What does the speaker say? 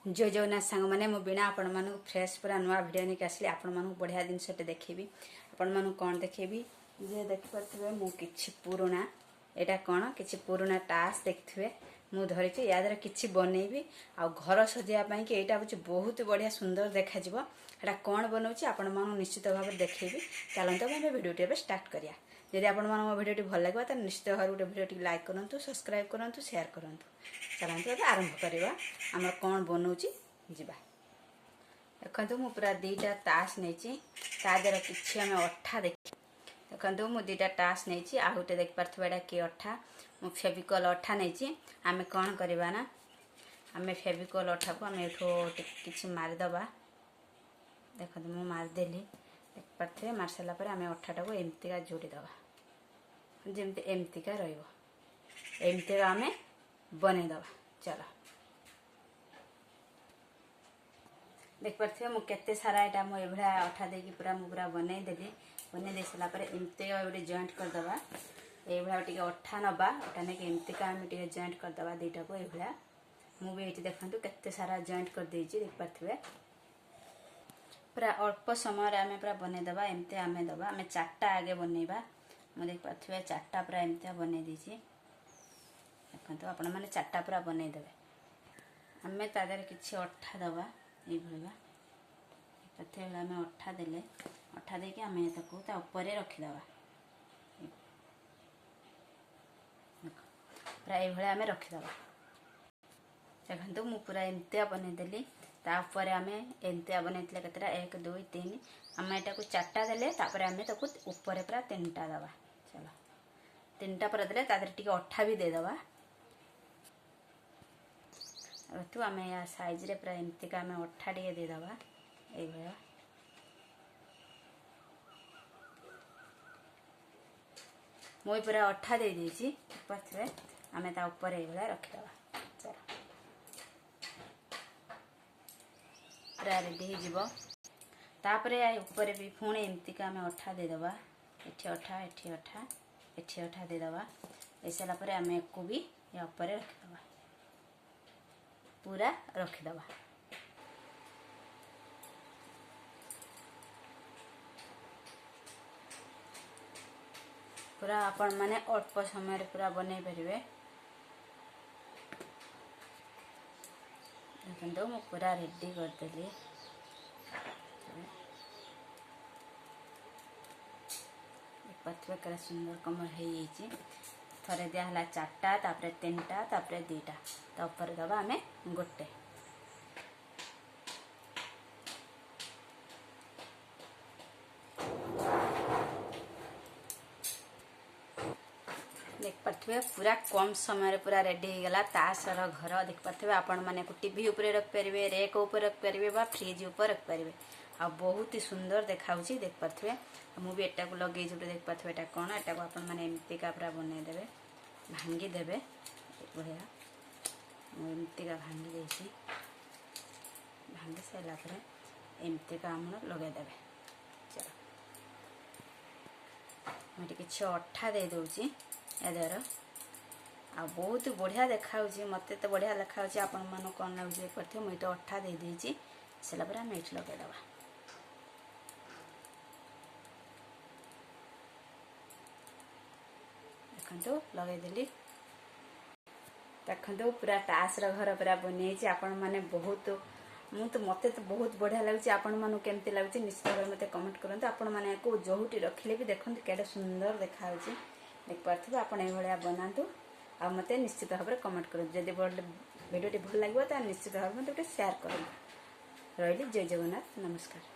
जय जगन्नाथ सांग मैंने मो बिना आपण मानक फ्रेश पूरा नुआ वीडियो नहीं आसली आपण मानक बढ़िया जिनसटे देखेबी आपण मानक कौन देखेबी जे देख पारे मु कि पुराणा एटा कौन कि पुराणा टास देखिए मु धरी या द्वारा कि बनईबी आ घर सजाइवाई कि यहाँ हूँ बहुत बढ़िया सुंदर देखा एटा कौन बनाऊँ आपण मानक निश्चित भाव देखिए चलते मैं भिडियो स्टार्ट करिया यदि आपण मो भिडियो भल लगे तो निश्चित भाव गोटे भिडियो लाइक करूँ सब्सक्राइब करूँ शेयर करूँ चलते अब आरंभ करवा आम कौन बनाऊँ जा देखो मु पूरा दीटा तास नहीं तादर कि आम अठा देख देखो मु दीटा टास नहीं आ गोटे देखिपे यहाँ कि अठा मु फेविकल अठा नहीं आम कौन करवा ना आम फेविकल अठा को आम कि मारिदबा देखो मु मारिदेली देखिपे मार सारापर आम अठाटा को एमतीका जोड़ीदबा जमती एमतीका रमती आम बनईदबा चलो देखिपे मुझे सारा यहाँ मुझे अठा देकी पूरा मुझे बनईदेली बनई सारापर एमती गोटे जॉइंट करदबा ये अठा नवा अठा नहीं एमतीका आम जॉइंट करदबा दीटा को ये मुझे ये देखो केते सारा जॉइंट कर देखिपे पूरा अल्प समय आम पूरा बनईदबा एमती आम दबा आम चार्टा आगे बनईबा मुझे देखिपे चार्टा पूरा एमती बनई देखो आपण मैंने चार्टा पूरा बनईदे आम तादर कि अठा दबा ये पथे आम अठा देले अठा देके आम ऊपर रखीदबा पूरा ये आम रखीदबा देखो मु पूरा एमतिया बनईदेली तापर आम एमतिया बनई केतटा 1 2 3 आम यहाँ चार्टा देले आम ऊपर पूरा 3टा दबा चलो 3टा पर देले टी अठा भी देदबा तू आम या साइज रे पूरा एमती आम अठा टे देदबा ये मुई पूरा अठा दे देछि पाछे आम ता ऊपर ये रखीदबा चलो पूरा रेडी हो तापरे ऊपर भी पुणी एमती आम अठा देदबा एठी अठा एठी अठा एठी अठा देदबा ए सारापर आम एक भी या ऊपर रखीदबा पूरा रखीदबा पूरा आपण माने अल्प समय पूरा बनई पारे देखो मु पूरा रेडी करदेली पथवे केड़ा सुंदर कमर हो थरे दिया चार्टा तापर 3टा तापर 2टा ता ऊपर दबा आम गोटे देख पारे पूरा कम समय पूरा रेडी हो गला तासर घर देख पारे आपण मैंने टीवी ऊपर रख पारे रेक ऊपर रख पारे फ्रिज ऊपर रख पारे आ बहुत ही सुंदर देखा देख पारे मुझे एटा को लगे जो देख पारे यहाँ कौन यहाँ को आप एमतीका पूरा बनईदे भांगीदे बढ़िया एमतीका भांगी देसी भांगी सारापर एमतीका आम लगेदे चलो मुझे कि अठा दे दूची यादार आ बहुत बढ़िया देखा मत तो बढ़िया देखा आपण मन कौन लगे देख पारे मुझे अठा दे देची सारापर आम ये लगेदबा देखो लगेदेली देखो पूरा टासर घर पूरा बनई आपण मैंने बहुत मत तो बहुत बढ़िया लगे आपण मन केमती लगे निश्चित भाव मत कमेंट करूँ आपण मैंने जोटी रखिले भी देखते केटे सुंदर देखा देख पारे आप बनातु आ मत निश्चित भाव में कमेंट करूँ जब भिडियो भल लगे तो निश्चित भाव में गोटे शेयर करूँ रही जय जगन्नाथ नमस्कार।